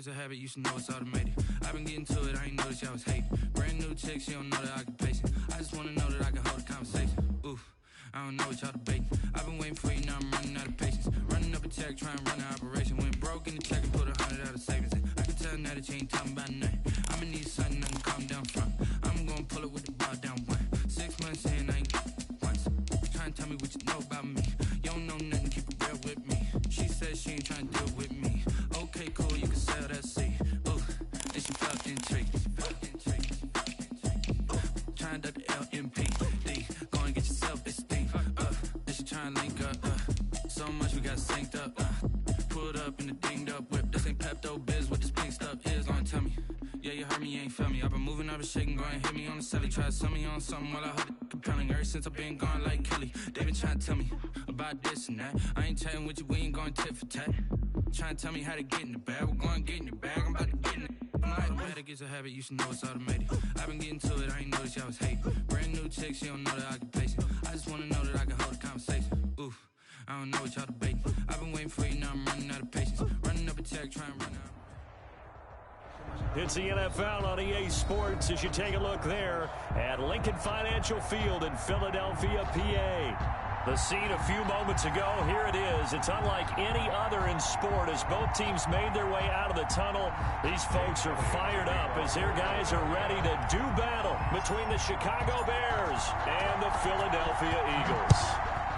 it's a habit, you should know it's automated. I've been getting to it, I ain't noticed y'all was hating. Brand new chick, she don't know that I can pace it. I just wanna know that I can hold a conversation. Oof, I don't know what y'all debating. I've been waiting for you, now I'm running out of patience. Running up a check, trying to run an operation. Went broke in the check and put 100 out of savings in. I can tell now that you ain't talking about nothing. I'ma need something, I can calm down front. I'm gonna pull it with the ball down one. 6 months in, I ain't once. Trying to tell me what you know about me. You don't know nothing, keep it real with me. She said she ain't trying to deal with me. Okay, cool, you can sell that seed. Ooh, and she felt intrigued. Trying to the LMPD. Go and get yourself this thing. And she trying to link up. So much we got synced up. Pulled up in the dinged up whip. This ain't Pepto-Biz, what this pink stuff is. Long tell me. Yeah, you heard me, you ain't felt me. I've been moving, I've been shaking, go and hit me on the celly. Try to sell me on something while I hold it compelling. Ever since I've been gone like Kelly, they been trying to tell me about this and that. I ain't chatting with you, we ain't going tit for tat. Trying to tell me how to get in the bag. We're going to get in the bag, I'm about to get in it. Automatic is a habit, you should know it's automated. I've been getting to it, I ain't noticed y'all was hating. Brand new chick, she don't know that I can pace it. I just wanna know that I can hold a conversation. Oof, I don't know what y'all debating. I've been waiting for you, now I'm running out of patience. Running up a check, trying to run out. It's the NFL on EA Sports as you take a look there at Lincoln Financial Field in Philadelphia, PA. The scene a few moments ago, here it is. It's unlike any other in sport as both teams made their way out of the tunnel. These folks are fired up as their guys are ready to do battle between the Chicago Bears and the Philadelphia Eagles.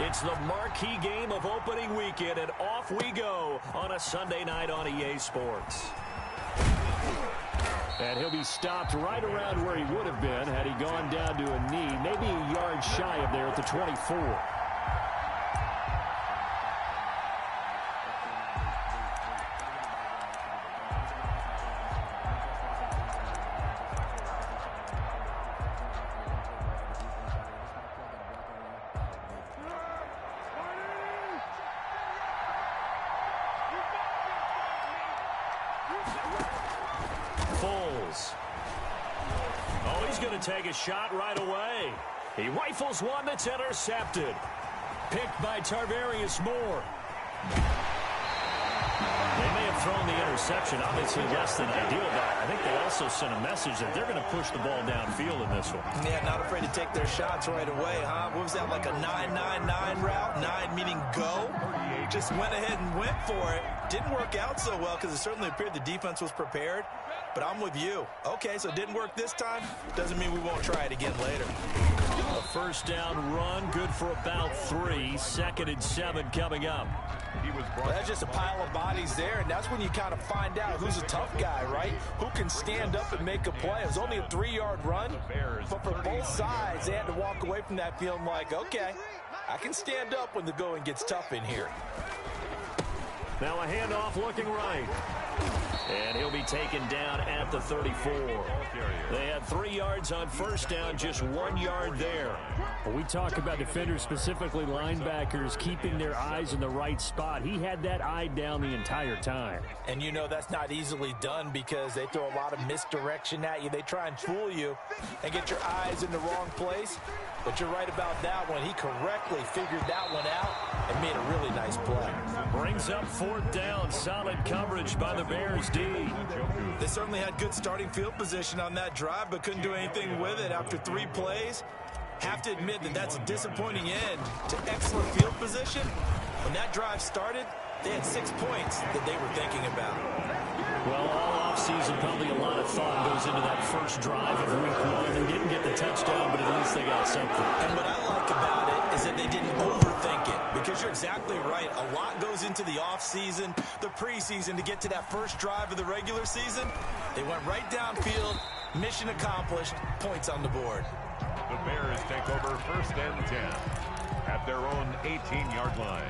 It's the marquee game of opening weekend, and off we go on a Sunday night on EA Sports. And he'll be stopped right around where he would have been had he gone down to a knee, maybe a yard shy of there at the 24. Take a shot right away. He rifles one that's intercepted. Picked by Tarvarius Moore. They may have thrown the interception, obviously less than ideal, but I think they also sent a message that they're going to push the ball downfield in this one. Yeah, not afraid to take their shots right away, huh? What was that, like a 9-9-9 route? 9 meaning go? Just went ahead and went for it. Didn't work out so well because it certainly appeared the defense was prepared. But I'm with you. Okay, so it didn't work this time. Doesn't mean we won't try it again later. A first down run, good for about 3. 2nd and 7 coming up. Well, that's just a pile of bodies there, and that's when you kind of find out who's a tough guy, right? Who can stand up and make a play. It was only a 3-yard run, but for both sides, they had to walk away from that feeling like, okay, I can stand up when the going gets tough in here. Now a handoff looking right. And he'll be taken down at the 34. They had 3 yards on first down, just 1 yard there. Well, we talk about defenders, specifically linebackers, keeping their eyes in the right spot. He had that eye down the entire time. And you know that's not easily done because they throw a lot of misdirection at you. They try and fool you and get your eyes in the wrong place. But you're right about that one. He correctly figured that one out and made a really nice play. Brings up 4th down. Solid coverage by the Bears D. They certainly had good starting field position on that drive, but couldn't do anything with it after 3 plays. Have to admit that that's a disappointing end to excellent field position. When that drive started, they had 6 points that they were thinking about. Well, all offseason, probably a lot of thought goes into that first drive of week 1. They didn't get the touchdown, but at least they got something. And what I like about it is that they didn't overthink it, because you're exactly right. A lot goes into the offseason, the preseason to get to that first drive of the regular season. They went right downfield, mission accomplished, points on the board. The Bears take over 1st and 10 at their own 18-yard line.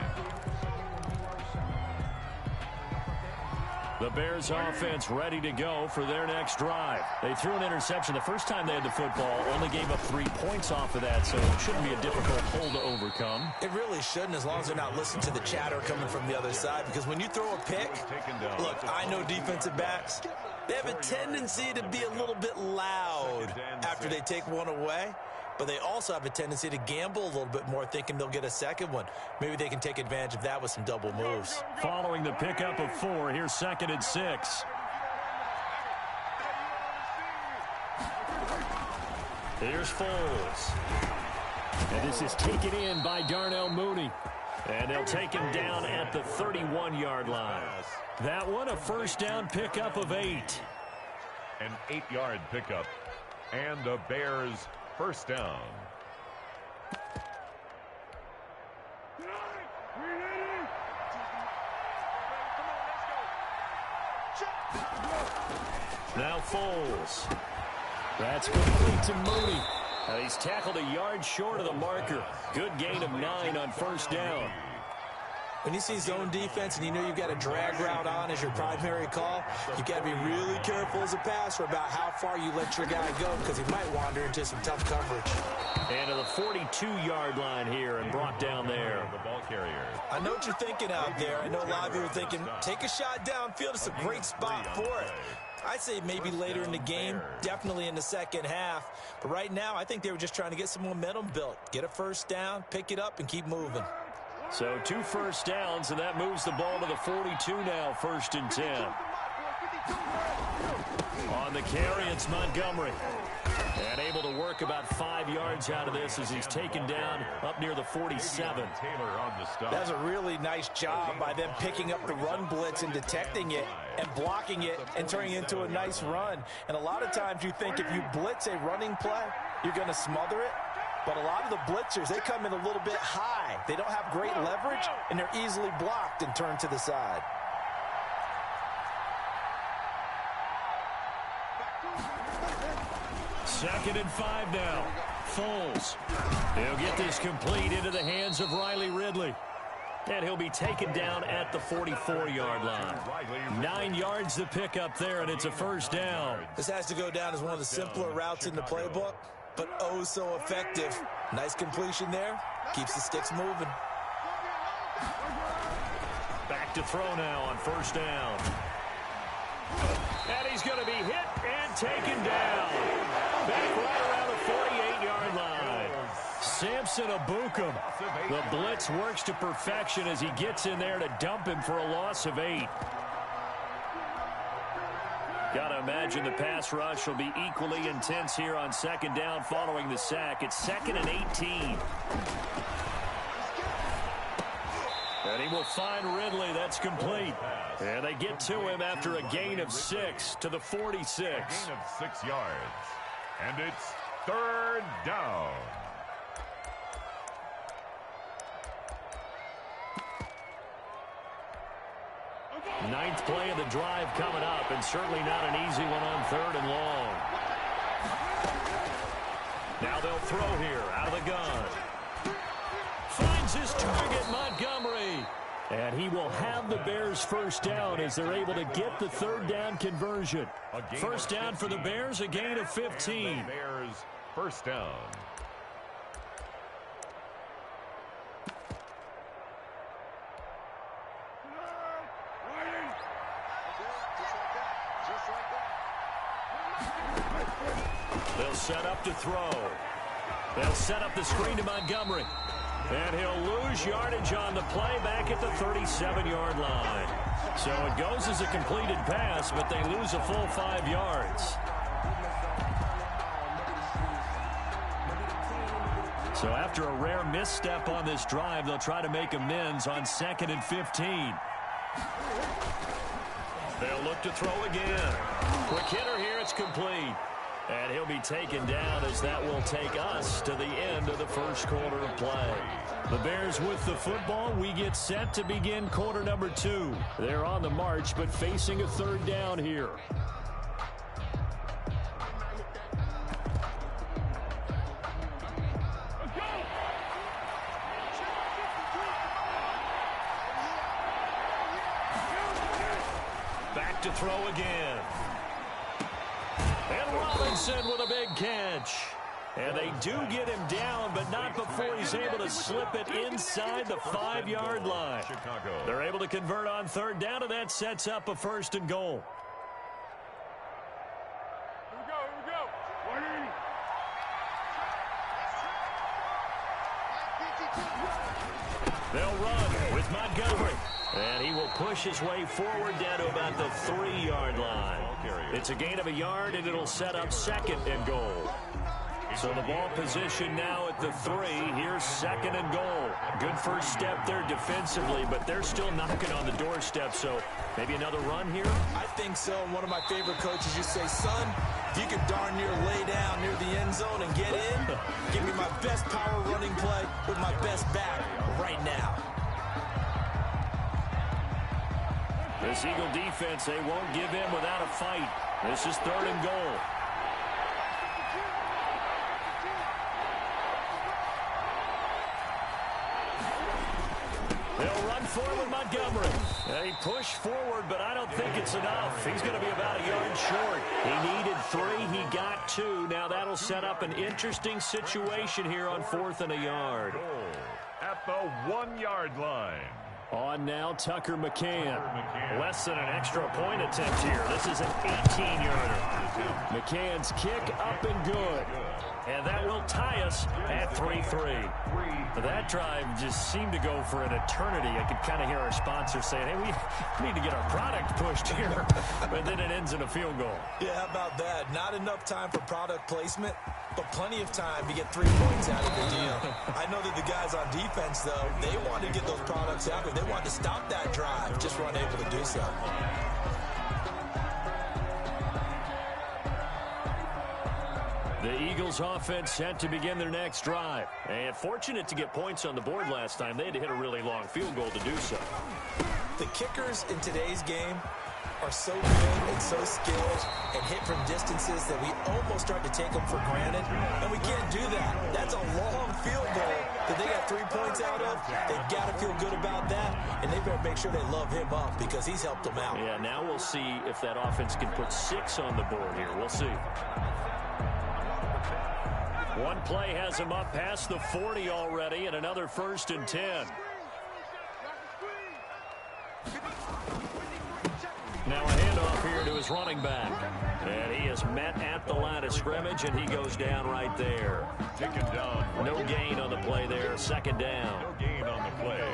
The Bears offense ready to go for their next drive. They threw an interception the first time they had the football, only gave up 3 points off of that, so it shouldn't be a difficult hole to overcome. It really shouldn't, as long as they're not listening to the chatter coming from the other side, because when you throw a pick, look, I know defensive backs, they have a tendency to be a little bit loud after they take one away. But they also have a tendency to gamble a little bit more, thinking they'll get a second one. Maybe they can take advantage of that with some double moves. Following the pickup of 4, here's 2nd and 6. Here's Foles. And this is taken in by Darnell Mooney. And they'll take him down at the 31-yard line. That one, a first down pickup of 8. An 8-yard pickup. And the Bears first down. Now Foles. That's complete to Mooney. He's tackled a yard short of the marker. Good gain of 9 on first down. When you see zone defense and you know you've got a drag route on as your primary call, you've got to be really careful as a passer about how far you let your guy go because he might wander into some tough coverage. And to the 42-yard line here and brought down there. The ball carrier. I know what you're thinking out there. I know a lot of you are thinking, take a shot downfield. It's a great spot for it. I'd say maybe later in the game, definitely in the second half. But right now, I think they were just trying to get some momentum built. Get a first down, pick it up, and keep moving. So 2 first downs, and that moves the ball to the 42 now, 1st and 10. On the carry, it's Montgomery. And able to work about 5 yards out of this as he's taken down up near the 47. That's a really nice job by them picking up the run blitz and detecting it and blocking it and turning it into a nice run. And a lot of times you think if you blitz a running play, you're going to smother it. But a lot of the blitzers, they come in a little bit high. They don't have great leverage, and they're easily blocked and turned to the side. Second and 5 now. Foles. He'll get this complete into the hands of Riley Ridley. And he'll be taken down at the 44-yard line. 9 yards to pick up there, and it's a first down. This has to go down as one of the simpler routes in the playbook, but oh so effective. Nice completion there. Keeps the sticks moving. Back to throw now on first down. And he's going to be hit and taken down. Back right around the 48-yard line. Samson Abukum. The blitz works to perfection as he gets in there to dump him for a loss of 8. Got to imagine the pass rush will be equally intense here on second down following the sack. It's 2nd and 18. And he will find Ridley. That's complete. And they get to him after a gain of 6 to the 46. A gain of 6 yards. And it's 3rd down. Ninth play of the drive coming up, and certainly not an easy one on 3rd and long. Now they'll throw here out of the gun. Finds his target, Montgomery. And he will have the Bears first down as they're able to get the 3rd down conversion. First down for the Bears, a gain of 15. Bears first down. They'll set up to throw. They'll set up the screen to Montgomery. And he'll lose yardage on the play back at the 37-yard line. So it goes as a completed pass, but they lose a full 5 yards. So after a rare misstep on this drive, they'll try to make amends on 2nd and 15. They'll look to throw again. Quick hitter here, it's complete. And he'll be taken down as that will take us to the end of the first quarter of play. The Bears with the football. We get set to begin quarter number 2. They're on the march, but facing a 3rd down here. Back to throw again. And Robinson with a big catch. And they do get him down, but not before he's able to slip it inside the 5-yard line. They're able to convert on 3rd down, and that sets up a 1st and goal. Here we go. They'll run with Montgomery. And he will push his way forward down to about the 3-yard line. It's a gain of a yard, and it'll set up 2nd and goal. So the ball position now at the 3. Here's 2nd and goal. Good first step there defensively, but they're still knocking on the doorstep, so maybe another run here? I think so. And one of my favorite coaches used to say, son, if you can darn near lay down near the end zone and get in, give me my best power running play with my best back right now. This Eagle defense, they won't give in without a fight. This is 3rd and goal. They'll run forward with Montgomery. They push forward, but I don't think it's enough. He's going to be about a yard short. He needed 3. He got 2. Now that'll set up an interesting situation here on 4th and a yard. At the 1-yard line. On now, Tucker McCann. Less than an extra point attempt here. This is an 18-yarder. McCann's kick up and good. And that will tie us at 3-3. That drive just seemed to go for an eternity. I could kind of hear our sponsor saying, hey, we need to get our product pushed here. But then it ends in a field goal. Yeah, how about that? Not enough time for product placement, but plenty of time to get 3 points out of the deal. I know that the guys on defense, though, they want to get those products out there. They want to stop that drive, just weren't able to do so. The Eagles offense set to begin their next drive. And fortunate to get points on the board last time. They had to hit a really long field goal to do so. The kickers in today's game are so good and so skilled and hit from distances that we almost start to take them for granted. And we can't do that. That's a long field goal that they got 3 points out of. They've got to feel good about that. And they better make sure they love him up because he's helped them out. Yeah, now we'll see if that offense can put 6 on the board here. We'll see. One play has him up past the 40 already, and another 1st and 10. Now a handoff here to his running back. And he is met at the line of scrimmage, and he goes down right there. Taken down. No gain on the play there. 2nd down. No gain on the play.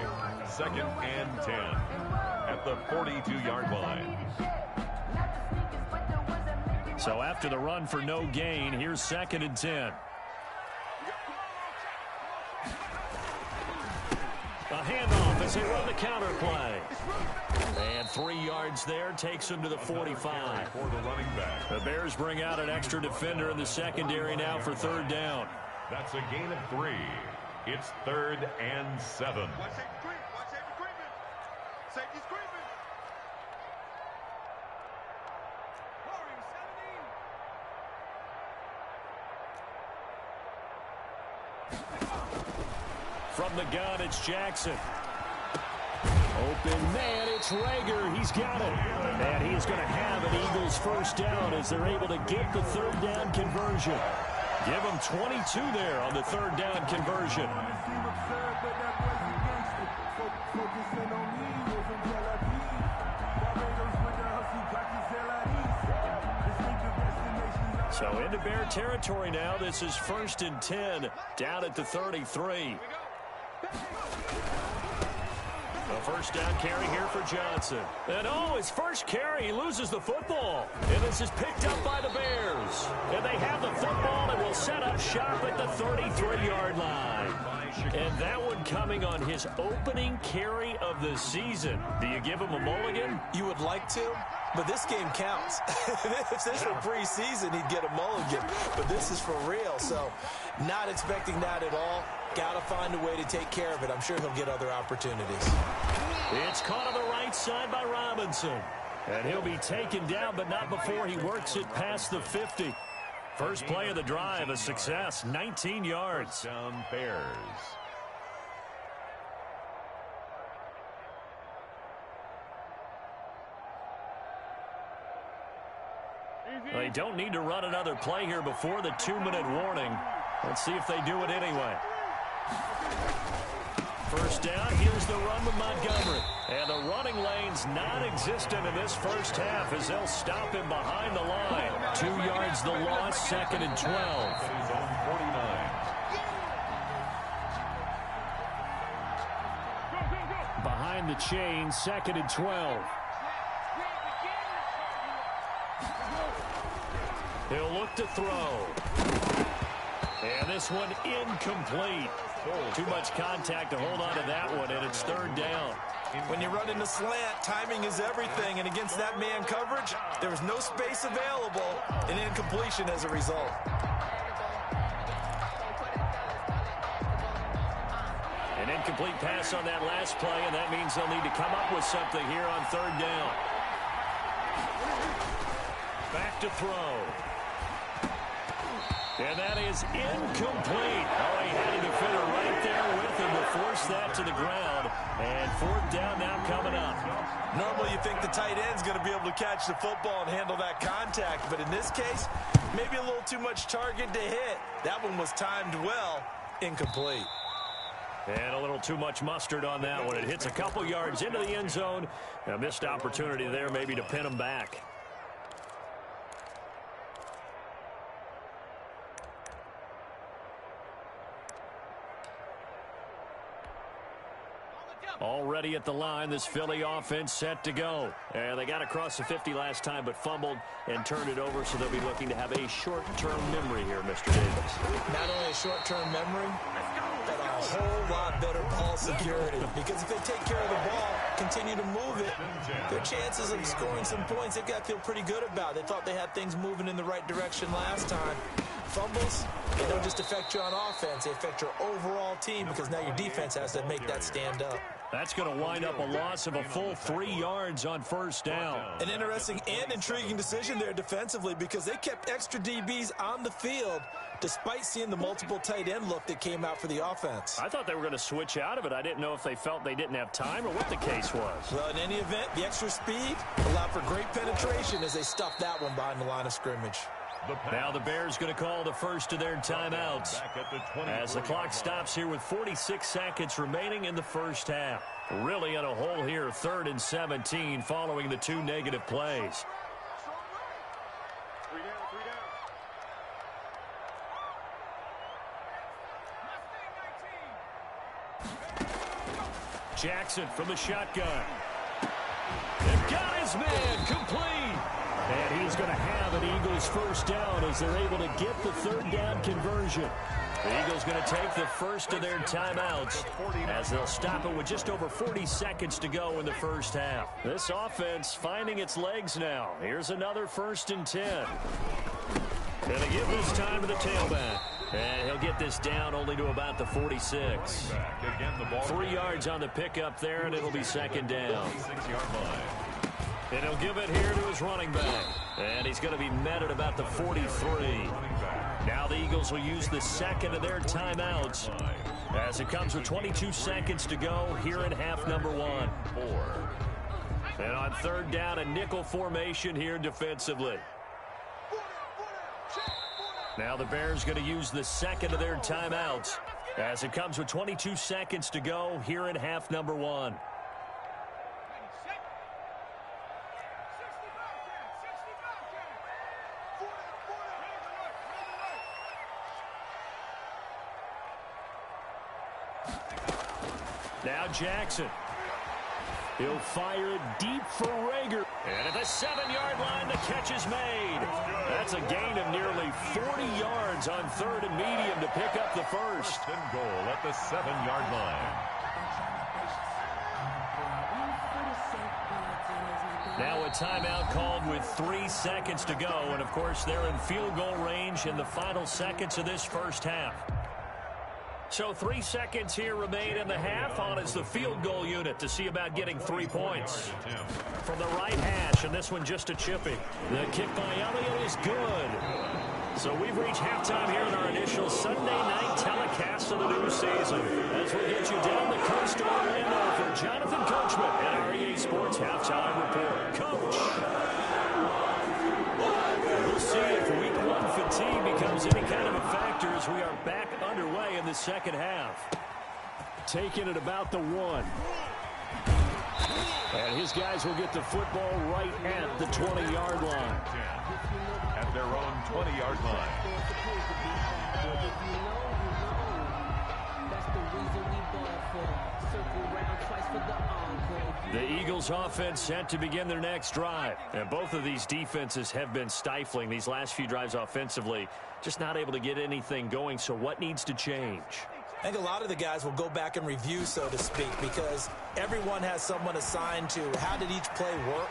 2nd and 10 at the 42-yard line. So after the run for no gain, here's 2nd and 10. A handoff as they run the counter play. And 3 yards there takes him to the 45. For the running back. The Bears bring out an extra defender in the secondary now for 3rd down. That's a gain of 3. It's 3rd and 7. From the gun, it's Jackson. Open man, it's Rager. He's got it. And he's going to have an Eagles 1st down as they're able to get the 3rd down conversion. Give them 22 there on the 3rd down conversion. So into Bear territory now. This is 1st and 10 down at the 33. A 1st down carry here for Johnson. And his first carry, he loses the football. And this is picked up by the Bears. And they have the football and will set up shop at the 33-yard line. And that one coming on his opening carry of the season. Do you give him a mulligan? You would like to, but this game counts. If this were preseason, he'd get a mulligan. But this is for real, so not expecting that at all. Got to find a way to take care of it. I'm sure he'll get other opportunities. It's caught on the right side by Robinson. And he'll be taken down, but not before he works it past the 50. First play of the drive, a success, 19 yards. Down Bears. They don't need to run another play here before the 2-minute warning. Let's see if they do it anyway. First down, here's the run with Montgomery. And the running lane's non-existent in this first half as they'll stop him behind the line. 2 yards the loss, 2nd and 12. Zone 49. Behind the chain, 2nd and 12. He'll look to throw. And this one incomplete. Too much contact to hold on to that one, and it's third down. When you run in the slant, timing is everything, and against that man coverage, there was no space available, and incompletion as a result. An incomplete pass on that last play, and that means they'll need to come up with something here on third down. Back to throw. And that is incomplete. Oh, he had a defender right there with him to force that to the ground. And fourth down now coming up. Normally you think the tight end's going to be able to catch the football and handle that contact. But in this case, maybe a little too much target to hit. That one was timed well. Incomplete. And a little too much mustard on that one. It hits a couple yards into the end zone. A missed opportunity there maybe to pin him back. Already at the line, this Philly offense set to go. And they got across the 50 last time, but fumbled and turned it over, so they'll be looking to have a short-term memory here, Mr. Davis. Not only a short-term memory, but a whole lot better ball security. Because if they take care of the ball, continue to move it, their chances of scoring some points, they've got to feel pretty good about. They thought they had things moving in the right direction last time. Fumbles, they don't just affect you on offense, they affect your overall team because now your defense has to make that stand up. That's going to wind up a loss of a full 3 yards on first down. An interesting and intriguing decision there defensively because they kept extra DBs on the field despite seeing the multiple tight end look that came out for the offense. I thought they were going to switch out of it. I didn't know if they felt they didn't have time or what the case was. Well, in any event, the extra speed allowed for great penetration as they stuffed that one behind the line of scrimmage. Now the Bears going to call the first of their timeouts as the clock stops here with 46 seconds remaining in the first half. Really in a hole here, 3rd and 17 following the 2 negative plays. Jackson from the shotgun. They've got his man complete. And he's going to have an Eagles first down as they're able to get the third down conversion. The Eagles going to take the first of their timeouts as they'll stop it with just over 40 seconds to go in the first half. This offense finding its legs now. Here's another 1st and 10. Going to give this time to the tailback. And he'll get this down only to about the 46. 3 yards on the pickup there, and it'll be 2nd down. And he'll give it here to his running back. And he's going to be met at about the 43. Now the Eagles will use the second of their timeouts as it comes with 22 seconds to go here in half number 1. And on 3rd down, a nickel formation here defensively. Now the Bears going to use the second of their timeouts as it comes with 22 seconds to go here in half number 1. Now Jackson. He'll fire it deep for Rager. And at the 7-yard line, the catch is made. That's a gain of nearly 40 yards on 3rd and medium to pick up the first. And goal at the 7-yard line. Now a timeout called with 3 seconds to go. And, of course, they're in field goal range in the final seconds of this first half. So 3 seconds here remain in the half on as the field goal unit to see about getting 3 points. From the right hash, and this one just a chippy. The kick by Elliott is good. So we've reached halftime here in our initial Sunday night telecast of the new season. As we get you down the coast of Orlando for Jonathan Coachman and our EA Sports Halftime Report. Coach! We'll see if Week 1 fatigue becomes any kind of a factor as we are back underway in the second half. Taking it about the 1. And his guys will get the football right at the 20-yard line. At their own 20-yard line. That's the reason we ball for. So The Eagles offense set to begin their next drive. And both of these defenses have been stifling these last few drives offensively. Just not able to get anything going. So what needs to change? I think a lot of the guys will go back and review, so to speak, because everyone has someone assigned to how did each play work.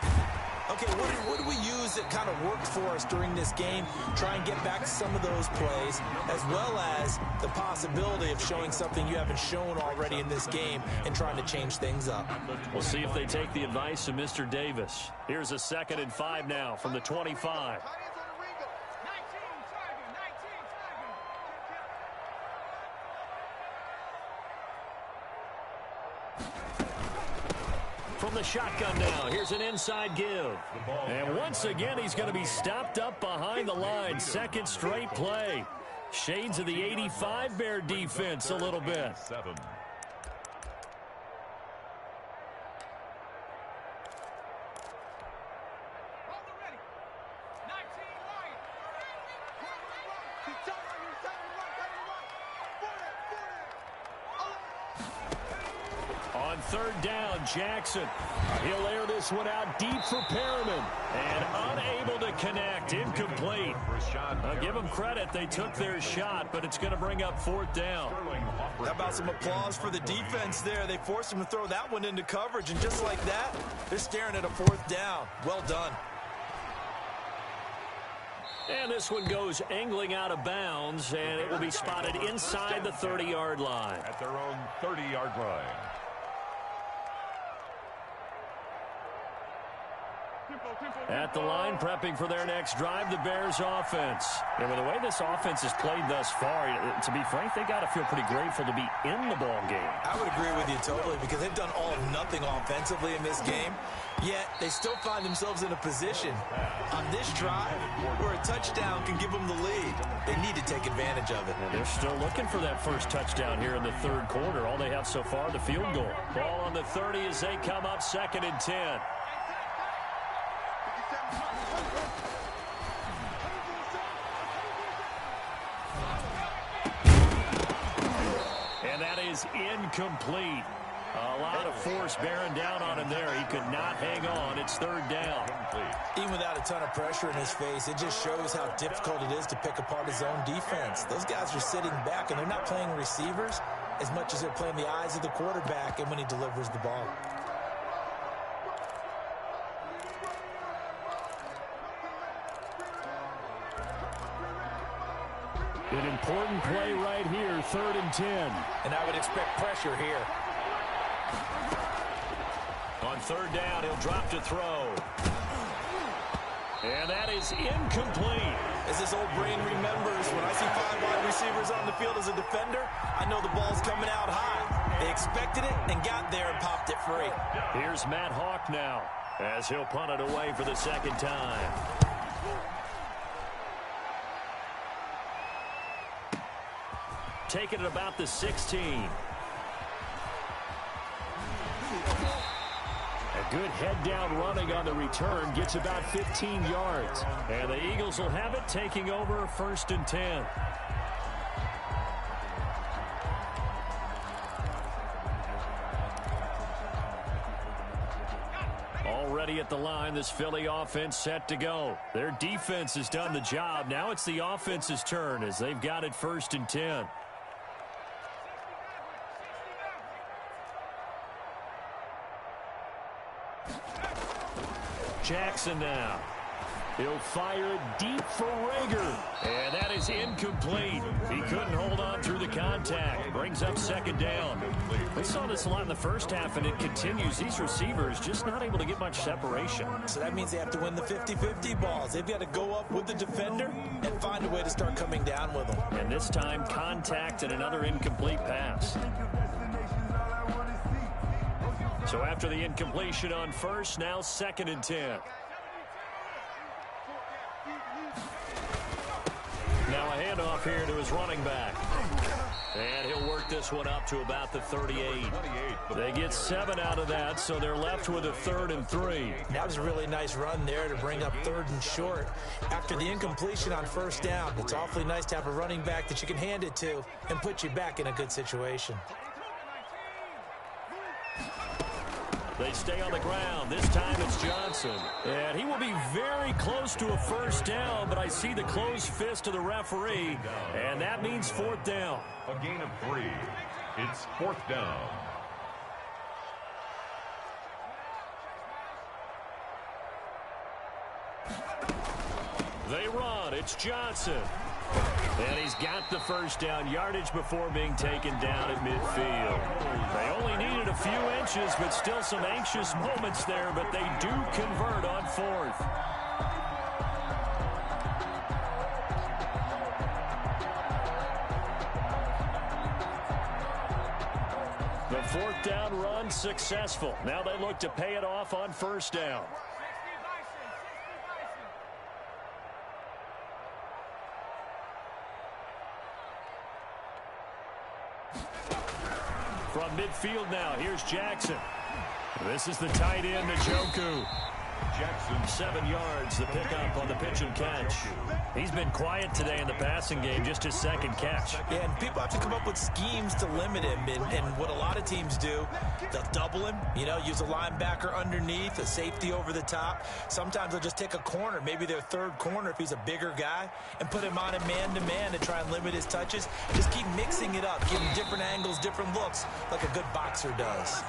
Okay, what do we use that kind of worked for us during this game? Try and get back to some of those plays, as well as the possibility of showing something you haven't shown already in this game and trying to change things up. We'll see if they take the advice of Mr. Davis. Here's a 2nd and 5 now from the 25. From the shotgun now, here's an inside give. And once again, he's going to be stopped up behind the line. 2nd straight play. Shades of the 85 Bear defense a little bit. On 3rd down, Jackson. He'll air this one out deep for Perriman. And unable to connect. Incomplete. I'll give them credit. They took their shot, but it's going to bring up 4th down. How about some applause for the defense there? They forced him to throw that one into coverage, and just like that, they're staring at a 4th down. Well done. And this one goes angling out of bounds, and it will be spotted inside the 30-yard line. At their own 30-yard line. At the line, prepping for their next drive, the Bears offense. And with the way this offense has played thus far, to be frank, they got to feel pretty grateful to be in the ball game. I would agree with you totally, because they've done all of nothing offensively in this game, yet they still find themselves in a position on this drive where a touchdown can give them the lead. They need to take advantage of it. And they're still looking for that first touchdown here in the 3rd quarter. All they have so far, the field goal. Ball on the 30 as they come up 2nd and 10. And that is incomplete. A lot of force bearing down on him there. He could not hang on. It's 3rd down. Even without a ton of pressure in his face, it just shows how difficult it is to pick apart his own defense. Those guys are sitting back, and they're not playing receivers as much as they're playing the eyes of the quarterback and when he delivers the ball. An important play right here, 3rd and 10. And I would expect pressure here. On 3rd down, he'll drop to throw. And that is incomplete. As this old brain remembers, when I see 5 wide receivers on the field as a defender, I know the ball's coming out high. They expected it and got there and popped it free. Here's Matt Hawk now, as he'll punt it away for the 2nd time. Taking it about the 16. A good head-down running on the return gets about 15 yards. And the Eagles will have it, taking over 1st and 10. Already at the line, this Philly offense set to go. Their defense has done the job. Now it's the offense's turn as they've got it 1st and 10. Jackson now. He'll fire it deep for Rager. And that is incomplete. He couldn't hold on through the contact. Brings up 2nd down. We saw this a lot in the first half, and it continues. These receivers just not able to get much separation. So that means they have to win the 50-50 balls. They've got to go up with the defender and find a way to start coming down with them. And this time, contact and another incomplete pass. So after the incompletion on 1st, now 2nd and 10. Now a handoff here to his running back. And he'll work this one up to about the 38. They get 7 out of that, so they're left with a 3rd and 3. That was a really nice run there to bring up 3rd and short. After the incompletion on 1st down, it's awfully nice to have a running back that you can hand it to and put you back in a good situation. They stay on the ground. This time it's Johnson. And he will be very close to a first down, but I see the closed fist of the referee, and that means fourth down. A gain of 3. It's fourth down. They run. It's Johnson. And he's got the first down yardage before being taken down at midfield. They only needed a few inches, but still some anxious moments there, but they do convert on fourth. The fourth down run successful. Now they look to pay it off on first down. From midfield now, here's Jackson. This is the tight end, Njoku. Jackson, 7 yards, the pickup on the pitch and catch. He's been quiet today in the passing game, just his second catch. Yeah, and people have to come up with schemes to limit him. And what a lot of teams do, they'll double him, use a linebacker underneath, a safety over the top. Sometimes they'll just take a corner, maybe their third corner if he's a bigger guy, and put him on a man-to-man to try and limit his touches. Just keep mixing it up, give him different angles, different looks, like a good boxer does.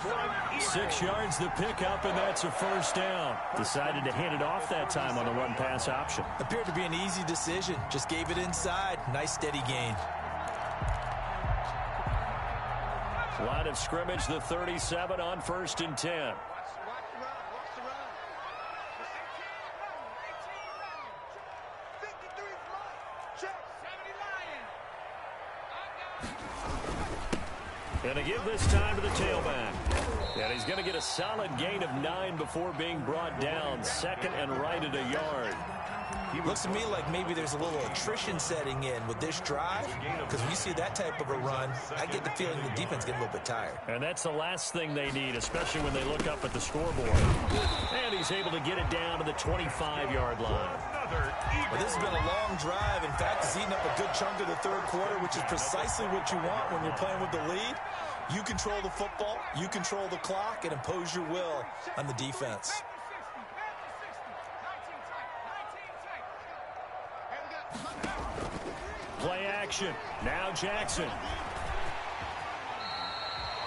6 yards the pickup, and that's a first down. Decided to hand it off that time on the run-pass option. Appeared to be an easy decision. Just gave it inside. Nice steady gain. Line of scrimmage, the 37 on 1st and 10. And to give this time to the tailback. And he's going to get a solid gain of 9 before being brought down. 2nd and right at a yard. It looks to me like maybe there's a little attrition setting in with this drive, because when you see that type of a run, I get the feeling the defense getting a little bit tired. And that's the last thing they need, especially when they look up at the scoreboard. And he's able to get it down to the 25-yard line. Well, this has been a long drive. In fact, it's eaten up a good chunk of the third quarter, which is precisely what you want when you're playing with the lead. You control the football, you control the clock, and impose your will on the defense. Play action. Now Jackson.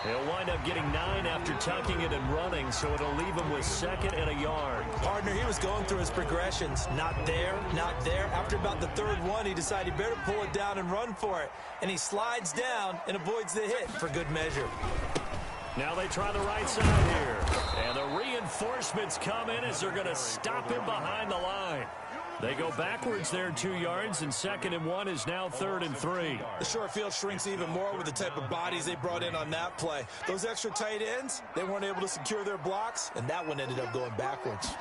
He'll wind up getting 9 after tucking it and running, so it'll leave him with 2nd and a yard. Partner, he was going through his progressions. Not there, not there. After about the third one, he decided he better pull it down and run for it. And he slides down and avoids the hit for good measure. Now they try the right side here. And the reinforcements come in as they're going to stop him behind the line. They go backwards there 2 yards, and 2nd and 1 is now 3rd and 3. The short field shrinks even more with the type of bodies they brought in on that play. Those extra tight ends, they weren't able to secure their blocks, and that one ended up going backwards.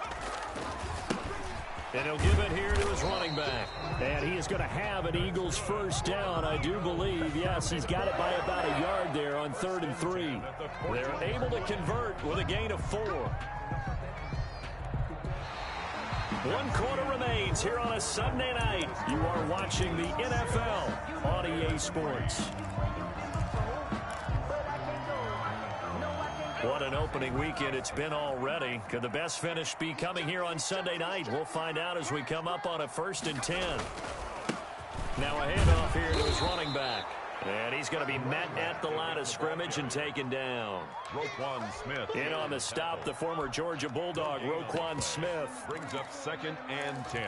And he'll give it here to his running back. And he is going to have an Eagles first down, I do believe. Yes, he's got it by about a yard there on 3rd and 3. They're able to convert with a gain of 4. 1 quarter remains here on a Sunday night. You are watching the NFL on EA Sports. What an opening weekend it's been already. Could the best finish be coming here on Sunday night? We'll find out as we come up on a 1st and 10. Now a handoff here to his running back. And he's going to be met at the line of scrimmage and taken down. Roquan Smith. In on the stop, the former Georgia Bulldog, Roquan Smith. Brings up 2nd and 10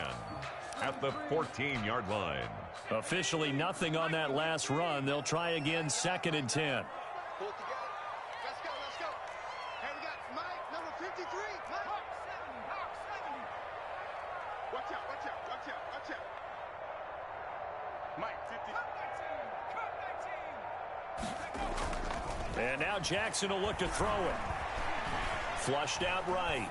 at the 14-yard line. Officially nothing on that last run. They'll try again, 2nd and 10. And now Jackson will look to throw it. Flushed out right.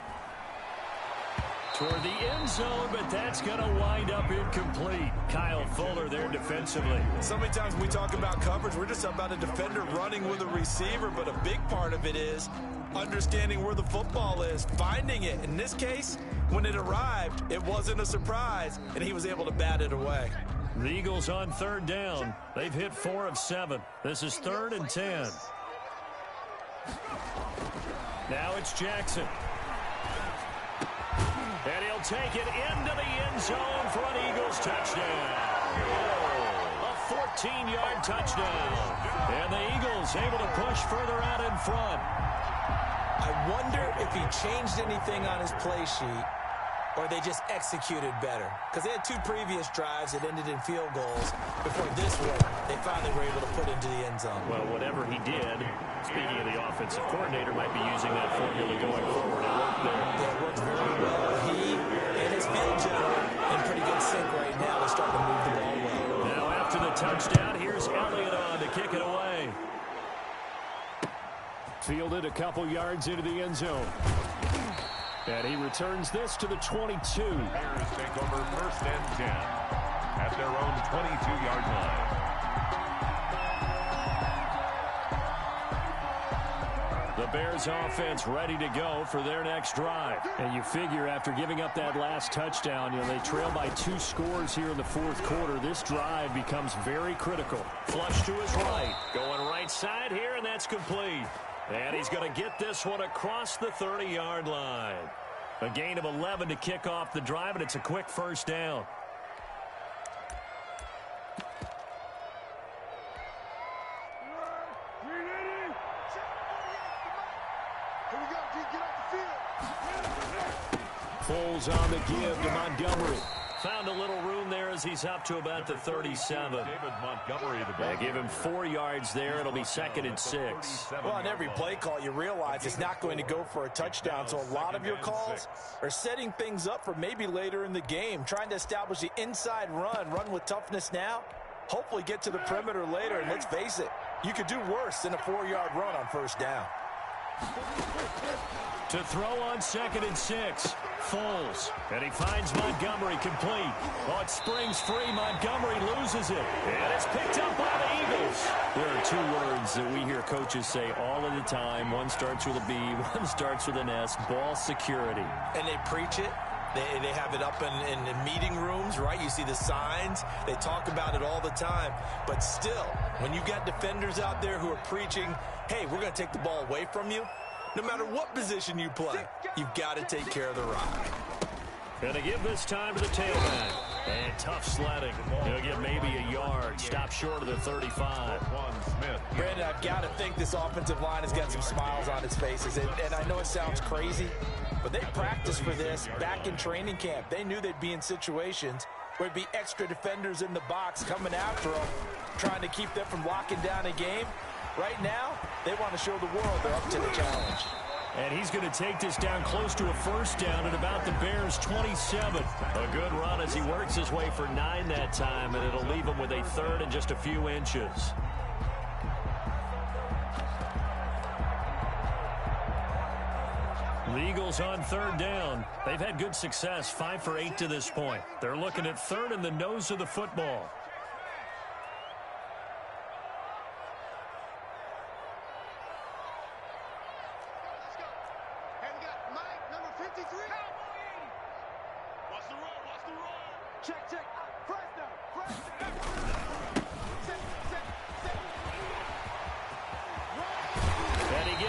Toward the end zone, but that's going to wind up incomplete. Kyle Fuller there defensively. So many times we talk about coverage, we're just about a defender running with a receiver, but a big part of it is understanding where the football is, finding it. In this case, when it arrived, it wasn't a surprise, and he was able to bat it away. The Eagles on 3rd down. They've hit 4 of 7. This is 3rd and 10. Now it's Jackson. And he'll take it into the end zone for an Eagles touchdown. A 14-yard touchdown. And the Eagles able to push further out in front. I wonder if he changed anything on his play sheet or they just executed better. Because they had 2 previous drives that ended in field goals. Before this one, they finally were able to put into the end zone. Well, whatever he did, speaking of the offensive coordinator, might be using that formula going forward. It worked there. Yeah, it worked very well. He and his field general in pretty good sync right now. They're starting to move the ball well. Now after the touchdown, here's Elliott on to kick it away. Fielded a couple yards into the end zone. And he returns this to the 22. Bears take over 1st and 10 at their own 22-yard line. The Bears offense ready to go for their next drive. And you figure after giving up that last touchdown, they trail by 2 scores here in the 4th quarter. This drive becomes very critical. Flush to his right. Going right side here, and that's complete. And he's going to get this one across the 30-yard line. A gain of 11 to kick off the drive, and it's a quick first down. Foles on the give to Montgomery. Found a little room there as he's up to about the 37. David Montgomery, Give him 4 yards there. It'll be 2nd and 6. Well, on every play call, you realize it's not going to go for a touchdown. So a lot of your calls are setting things up for maybe later in the game, trying to establish the inside run with toughness now, hopefully get to the perimeter later. And let's face it, you could do worse than a 4-yard run on 1st down. To throw on 2nd and 6. Foles. And he finds Montgomery complete. Oh, it springs free. Montgomery loses it. And it's picked up by the Eagles. There are 2 words that we hear coaches say all of the time. One starts with a B, one starts with an S. Ball security. And they preach it. They have it up in meeting rooms, right? You see the signs. They talk about it all the time. But still, when you got defenders out there who are preaching, hey, we're going to take the ball away from you, no matter what position you play, you've got to take care of the rock. Going to give this time to the tailback. And tough sledding. He'll get maybe a yard. Stop short of the 35. Brandon, I've got to think this offensive line has got some smiles on its faces. And I know it sounds crazy, but they practiced for this back in training camp. They knew they'd be in situations where there'd be extra defenders in the box coming after them, trying to keep them from locking down a game. Right now, they want to show the world they're up to the challenge. And he's going to take this down close to a 1st down at about the Bears' 27. A good run as he works his way for 9 that time, and it'll leave him with a 3rd and just a few inches. The Eagles on 3rd down. They've had good success, 5 for 8 to this point. They're looking at 3rd in the nose of the football.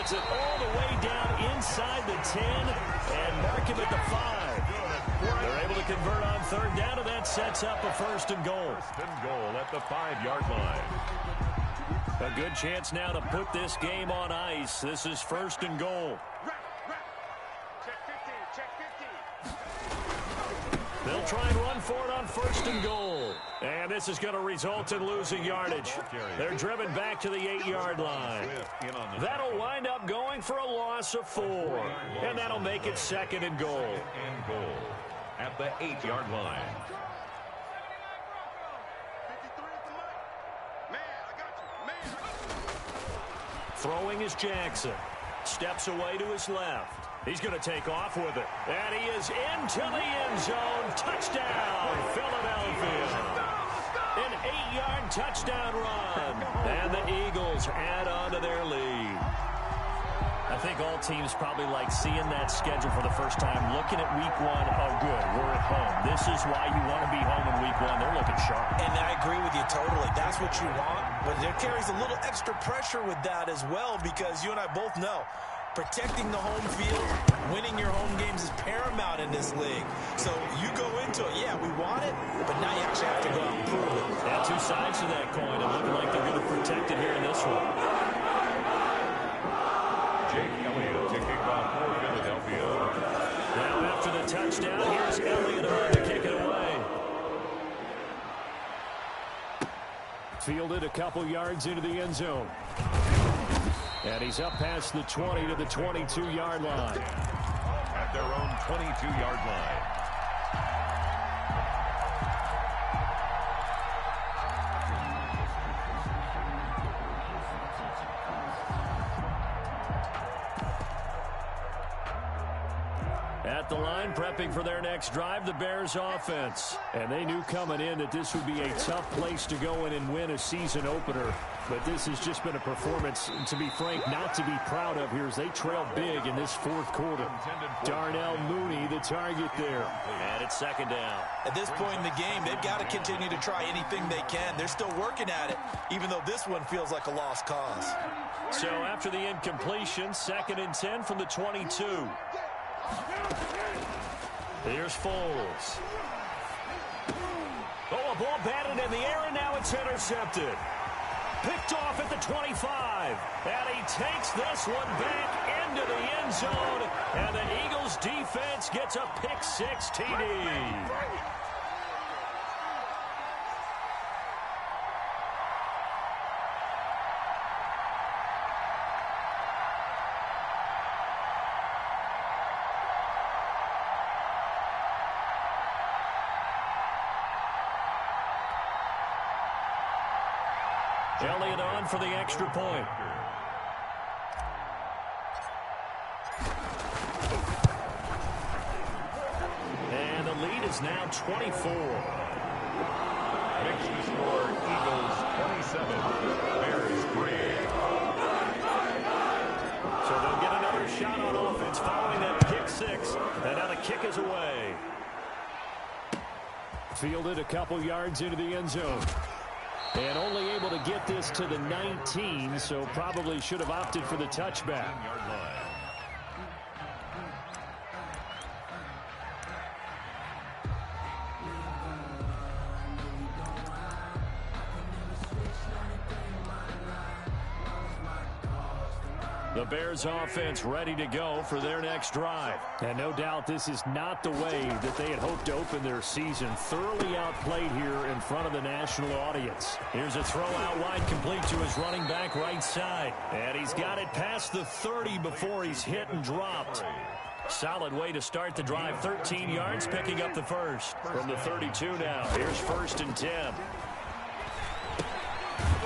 It all the way down inside the 10 and mark him at the 5. They're able to convert on 3rd down, and that sets up a 1st and goal. 1st and goal at the 5-yard line. A good chance now to put this game on ice. This is 1st and goal. They'll try and run for it on 1st and goal. And this is going to result in losing yardage. They're driven back to the 8-yard line. That'll wind up going for a loss of 4. And that'll make it 2nd and goal. And goal at the 8-yard line. Throwing is Jackson. Steps away to his left. He's going to take off with it. And he is into the end zone. Touchdown, Philadelphia. An 8-yard touchdown run. And the Eagles add on to their lead. I think all teams probably like seeing that schedule for the first time, looking at week 1. Oh, good, we're at home. This is why you want to be home in week 1. They're looking sharp. And I agree with you totally. That's what you want. But there carries a little extra pressure with that as well, because you and I both know Protecting the home field, winning your home games is paramount in this league. So you go into it, yeah, we want it, but now you actually have to go out and prove it. Yeah, two sides to that coin, and looking like they're going to protect it here in this one. Jake Elliott taking off for Philadelphia. Now after the touchdown, here's Elliott to kick it away. Fielded a couple yards into the end zone. And he's up past the 20 to the 22-yard line. At their own 22-yard line. At the line, prepping for their next drive, the Bears offense. And they knew coming in that this would be a tough place to go in and win a season opener. But this has just been a performance, to be frank, not to be proud of here as they trail big in this fourth quarter. Darnell Mooney, the target there. And it's second down. At this point in the game, they've got to continue to try anything they can. They're still working at it, even though this one feels like a lost cause. So after the incompletion, 2nd and 10 from the 22. Here's Foles. Oh, a ball batted in the air, and now it's intercepted. Picked off at the 25. And he takes this one back into the end zone. And the Eagles defense gets a pick-6 TD. Elliott on for the extra point. And the lead is now 24. Makes the score Eagles 27, Bears 3. So they'll get another shot on offense following that pick-6. And now the kick is away. Fielded a couple yards into the end zone. And only able to get this to the 19, so probably should have opted for the touchback. The Bears offense ready to go for their next drive. And no doubt this is not the way that they had hoped to open their season. Thoroughly outplayed here in front of the national audience. Here's a throw out wide complete to his running back right side. And he's got it past the 30 before he's hit and dropped. Solid way to start the drive. 13 yards, picking up the first. From the 32 now. Here's 1st and 10.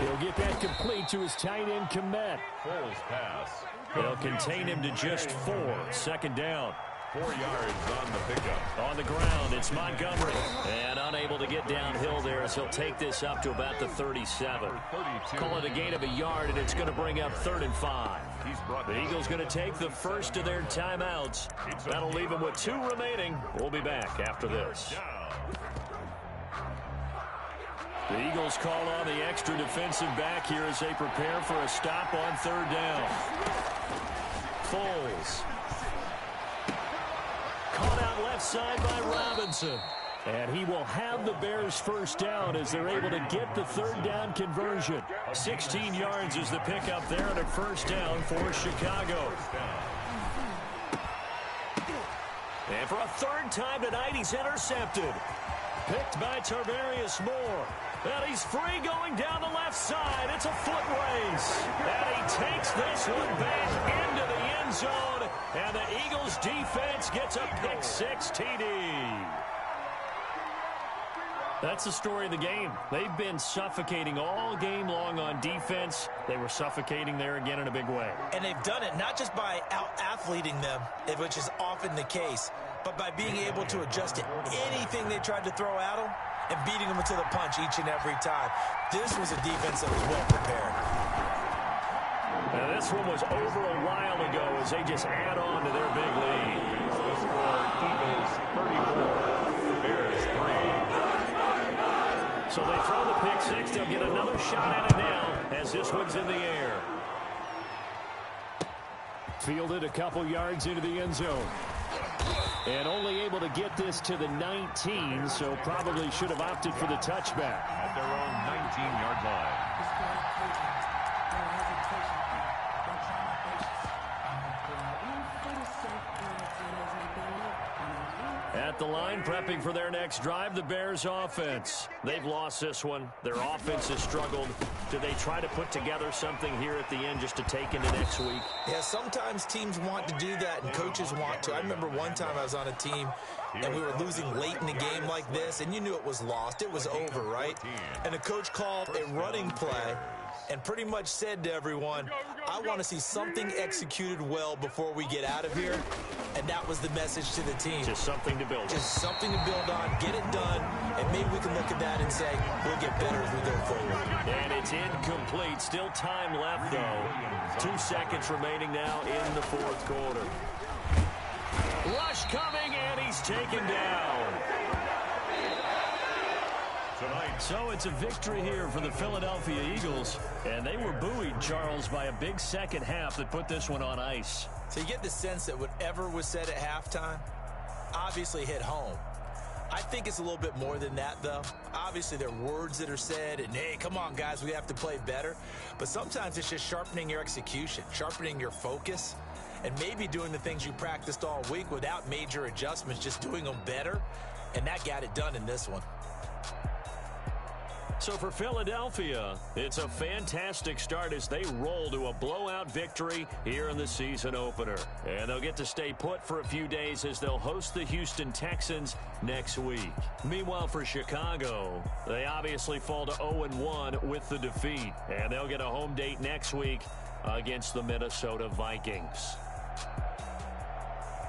He'll get that complete to his tight end, Komet. Foles pass. They'll contain him to just 4. 2nd down. 4 yards on the pickup. On the ground, it's Montgomery. And unable to get downhill there as he'll take this up to about the 37. Call it a gain of a yard, and it's going to bring up 3rd and 5. The Eagles going to take the first of their timeouts. That'll leave them with 2 remaining. We'll be back after this. The Eagles call on the extra defensive back here as they prepare for a stop on 3rd down. Foles. Caught out left side by Robinson. And he will have the Bears first down as they're able to get the 3rd down conversion. 16 yards is the pickup there and a first down for Chicago. And for a 3rd time tonight, he's intercepted. Picked by Tarvarius Moore. And he's free going down the left side. It's a foot race. And he takes this one back into the end zone. And the Eagles defense gets a pick-6 TD. That's the story of the game. They've been suffocating all game long on defense. They were suffocating there again in a big way. And they've done it not just by out-athleting them, which is often the case, but by being able to adjust to anything they tried to throw at them and beating them to the punch each and every time. This was a defense that was well prepared. Now this one was over a while ago as they just add on to their big lead. The score, Eagles 34, Bears 3. So they throw the pick-6. They'll get another shot at it now as this one's in the air. Fielded a couple yards into the end zone. And only able to get this to the 19, so probably should have opted for the touchback. At their own 19-yard line. At the line, prepping for their next drive, the Bears offense. They've lost this one. Their offense has struggled. Do they try to put together something here at the end just to take into next week? Yeah, sometimes teams want to do that and coaches want to. I remember one time I was on a team and we were losing late in the game like this, and you knew it was lost. It was over, right? And the coach called a running play and pretty much said to everyone, I want to see something executed well before we get out of here. And that was the message to the team. Just something to build on. Just something to build on, get it done, and maybe we can look at that and say, we'll get better as we go forward. And it's incomplete. Still time left, though. 2 seconds remaining now in the fourth quarter. Rush coming, and he's taken down. So it's a victory here for the Philadelphia Eagles. And they were buoyed, Charles, by a big second half that put this one on ice. So you get the sense that whatever was said at halftime obviously hit home. I think it's a little bit more than that, though. Obviously, there are words that are said, and, hey, come on, guys, we have to play better. But sometimes it's just sharpening your execution, sharpening your focus, and maybe doing the things you practiced all week without major adjustments, just doing them better. And that got it done in this one. So for Philadelphia, it's a fantastic start as they roll to a blowout victory here in the season opener. And they'll get to stay put for a few days as they'll host the Houston Texans next week. Meanwhile, for Chicago, they obviously fall to 0-1 with the defeat. And they'll get a home date next week against the Minnesota Vikings.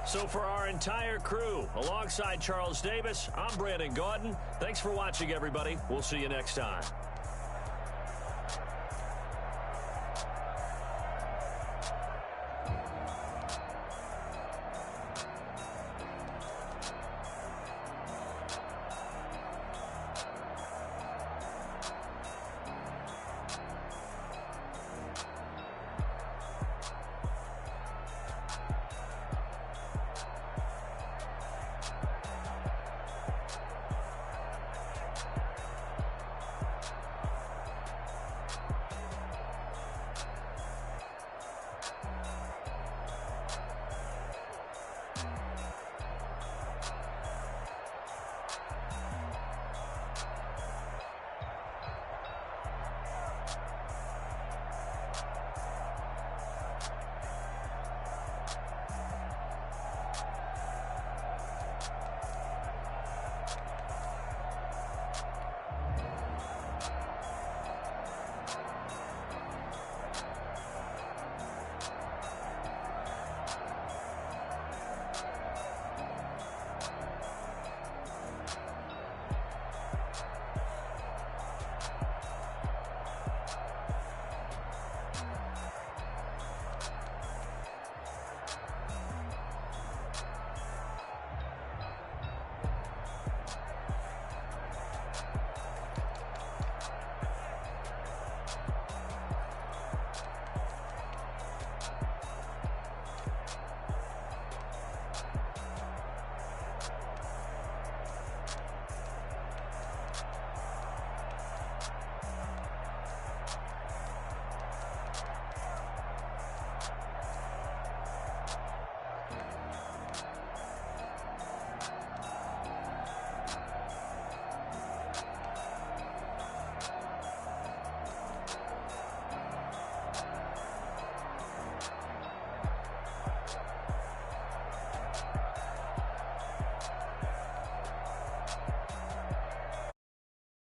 So for our entire crew, alongside Charles Davis, I'm Brandon Gaudin. Thanks for watching, everybody. We'll see you next time.